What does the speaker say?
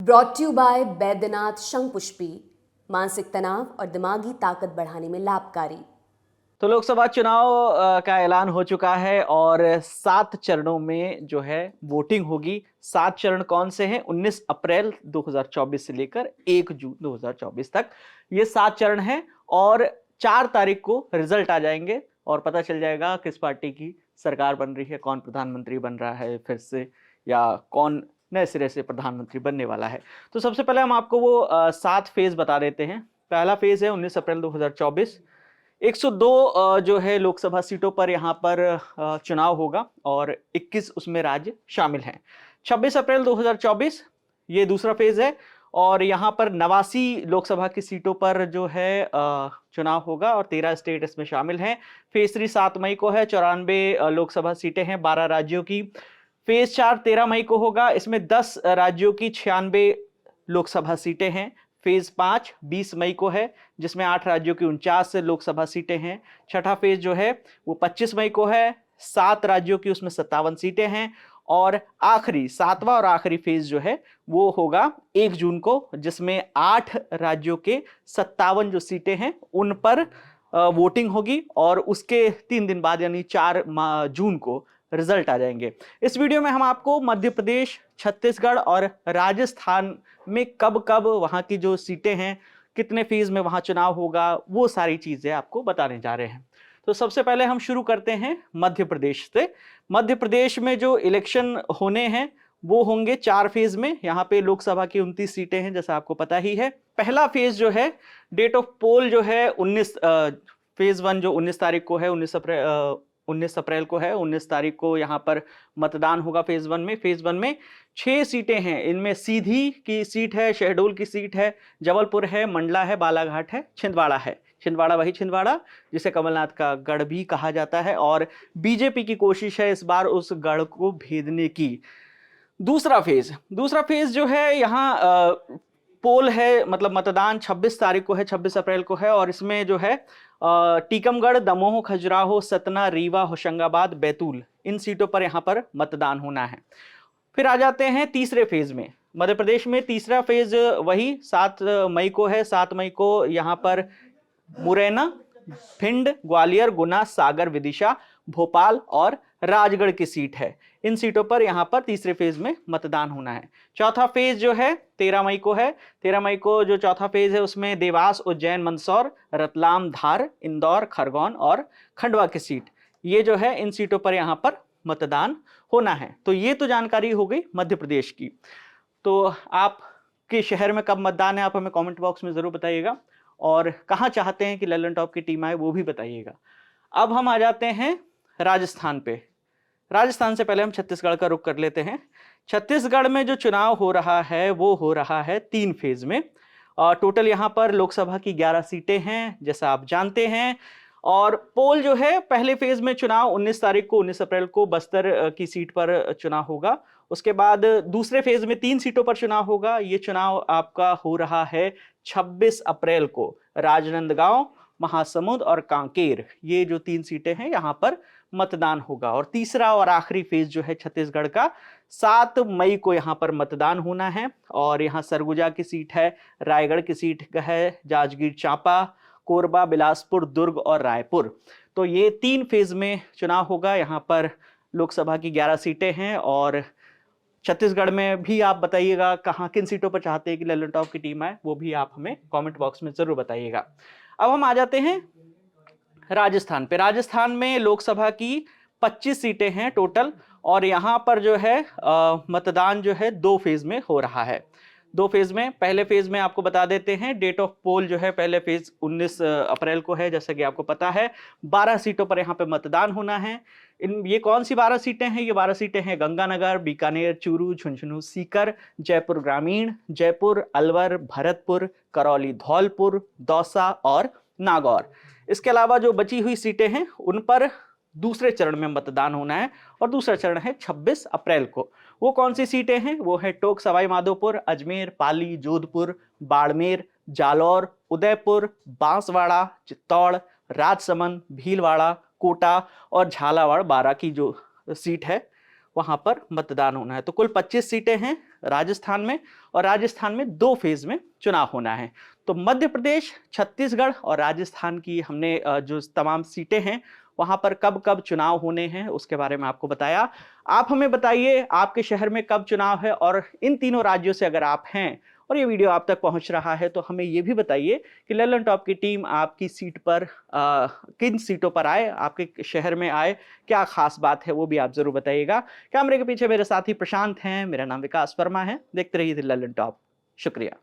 Brought to you by Baidyanath Shankhpushpi, मानसिक तनाव और दिमागी ताकत बढ़ाने में लाभकारी। तो लोकसभा चुनाव का ऐलान हो चुका है और 7 चरणों में जो है वोटिंग होगी। 7 चरण कौन से हैं? 19 अप्रैल 2024 से लेकर 1 जून 2024 तक ये 7 चरण हैं और 4 तारीख को रिजल्ट आ जाएंगे और पता चल जाएगा किस पार्टी की सरकार बन रही है, कौन प्रधानमंत्री बन रहा है फिर से, या कौन नए सिरे से प्रधानमंत्री बनने वाला है। तो सबसे पहले हम आपको वो 7 फेज बता देते हैं। पहला फेज है 19 अप्रैल 2024। 102 जो है लोकसभा सीटों पर यहाँ पर चुनाव होगा और 21 उसमें राज्य शामिल हैं। 26 अप्रैल 2024 ये दूसरा फेज है और यहाँ पर 89 लोकसभा की सीटों पर जो है चुनाव होगा और 13 स्टेट इसमें शामिल हैं। फेज 3 7 मई को है, 94 लोकसभा सीटें हैं 12 राज्यों की। फेज 4 13 मई को होगा, इसमें 10 राज्यों की 96 लोकसभा सीटें हैं। फेज 5 20 मई को है, जिसमें 8 राज्यों की 49 लोकसभा सीटें हैं। छठा फेज जो है वो 25 मई को है, 7 राज्यों की उसमें 57 सीटें हैं। और आखिरी 7वां और आखिरी फेज जो है वो होगा 1 जून को, जिसमें 8 राज्यों के 57 जो सीटें हैं उन पर वोटिंग होगी और उसके 3 दिन बाद यानी 4 जून को रिजल्ट आ जाएंगे। इस वीडियो में हम आपको मध्य प्रदेश, छत्तीसगढ़ और राजस्थान में कब कब वहां की जो सीटें हैं, कितने फेज में वहां चुनाव होगा, वो सारी चीजें आपको बताने जा रहे हैं। तो सबसे पहले हम शुरू करते हैं मध्य प्रदेश से। मध्य प्रदेश में जो इलेक्शन होने हैं वो होंगे 4 फेज में। यहाँ पे लोकसभा की 29 सीटें हैं जैसा आपको पता ही है। पहला फेज जो है, डेट ऑफ पोल जो है 19 फेज 1 जो 19 तारीख को है, 19 अप्रैल को है, 19 तारीख को यहाँ पर मतदान होगा फेज 1 में। फेज 1 में 6 सीटें हैं, इनमें सीधी की सीट है, शहडोल की सीट है, जबलपुर है, मंडला है, बालाघाट है, छिंदवाड़ा है। छिंदवाड़ा वही छिंदवाड़ा जिसे कमलनाथ का गढ़ भी कहा जाता है और बीजेपी की कोशिश है इस बार उस गढ़ को भेदने की। दूसरा फेज जो है यहाँ पोल है, मतलब मतदान 26 तारीख को है, 26 अप्रैल को है और इसमें जो है टीकमगढ़, दमोह, खजुराहो, सतना, रीवा, होशंगाबाद, बैतूल, इन सीटों पर यहाँ पर मतदान होना है। फिर आ जाते हैं तीसरे फेज में। मध्य प्रदेश में तीसरा फेज वही 7 मई को है। 7 मई को यहाँ पर मुरैना, भिंड, ग्वालियर, गुना, सागर, विदिशा, भोपाल और राजगढ़ की सीट है। इन सीटों पर यहाँ पर तीसरे फेज में मतदान होना है। चौथा फेज जो है 13 मई को है। 13 मई को जो चौथा फेज है उसमें देवास, उज्जैन, मंदसौर, रतलाम, धार, इंदौर, खरगोन और खंडवा की सीट, ये जो है इन सीटों पर यहाँ पर मतदान होना है। तो ये तो जानकारी हो गई मध्य प्रदेश की। तो आपके शहर में कब मतदान है आप हमें कमेंट बॉक्स में जरूर बताइएगा और कहाँ चाहते हैं कि लल्लन टॉप की टीम आए वो भी बताइएगा। अब हम आ जाते हैं राजस्थान पे। राजस्थान से पहले हम छत्तीसगढ़ का रुख कर लेते हैं। छत्तीसगढ़ में जो चुनाव हो रहा है वो हो रहा है 3 फेज में। टोटल यहाँ पर लोकसभा की 11 सीटें हैं जैसा आप जानते हैं। और पोल जो है, पहले फेज में चुनाव 19 तारीख को, 19 अप्रैल को बस्तर की सीट पर चुनाव होगा। उसके बाद दूसरे फेज में 3 सीटों पर चुनाव होगा। ये चुनाव आपका हो रहा है 26 अप्रैल को। राजनांदगांव, महासमुंद और कांकेर, ये जो 3 सीटें हैं यहाँ पर मतदान होगा। और तीसरा और आखिरी फेज जो है छत्तीसगढ़ का, 7 मई को यहाँ पर मतदान होना है। और यहाँ सरगुजा की सीट है, रायगढ़ की सीट है, जांजगीर चांपा, कोरबा, बिलासपुर, दुर्ग और रायपुर। तो ये 3 फेज में चुनाव होगा। यहाँ पर लोकसभा की 11 सीटें हैं और छत्तीसगढ़ में भी आप बताइएगा कहाँ किन सीटों पर चाहते हैं कि लल्लन टॉप की टीम आए, वो भी आप हमें कमेंट बॉक्स में जरूर बताइएगा। अब हम आ जाते हैं राजस्थान पे। राजस्थान में लोकसभा की 25 सीटें हैं टोटल और यहाँ पर जो है मतदान जो है 2 फेज में हो रहा है। 2 फेज में, पहले फेज में आपको बता देते हैं डेट ऑफ पोल जो है, पहले फेज 19 अप्रैल को है जैसा कि आपको पता है। 12 सीटों पर यहाँ पे मतदान होना है। ये कौन सी 12 सीटें हैं? ये 12 सीटें हैं गंगानगर, बीकानेर, चूरू, झुंझुनू, सीकर, जयपुर ग्रामीण, जयपुर, अलवर, भरतपुर, करौली, धौलपुर, दौसा और नागौर। इसके अलावा जो बची हुई सीटें हैं उन पर दूसरे चरण में मतदान होना है और दूसरा चरण है 26 अप्रैल को। वो कौन सी सीटें हैं? वो है टोंक, सवाई माधोपुर, अजमेर, पाली, जोधपुर, बाड़मेर, जालौर, उदयपुर, बांसवाड़ा, चित्तौड़, राजसमंद, भीलवाड़ा, कोटा और झालावाड़ 12 की जो सीट है वहां पर मतदान होना है। तो कुल 25 सीटें हैं राजस्थान में, और राजस्थान में 2 फेज में चुनाव होना है। तो मध्य प्रदेश, छत्तीसगढ़ और राजस्थान की हमने जो तमाम सीटें हैं वहां पर कब कब चुनाव होने हैं उसके बारे में आपको बताया। आप हमें बताइए आपके शहर में कब चुनाव है, और इन तीनों राज्यों से अगर आप हैं और ये वीडियो आप तक पहुंच रहा है तो हमें ये भी बताइए कि लल्लन टॉप की टीम आपकी सीट पर किन सीटों पर आए, आपके शहर में आए, क्या खास बात है वो भी आप जरूर बताइएगा। कैमरे के पीछे मेरे साथी प्रशांत हैं, मेरा नाम विकास वर्मा है। देखते रहिए लल्लन टॉप। शुक्रिया।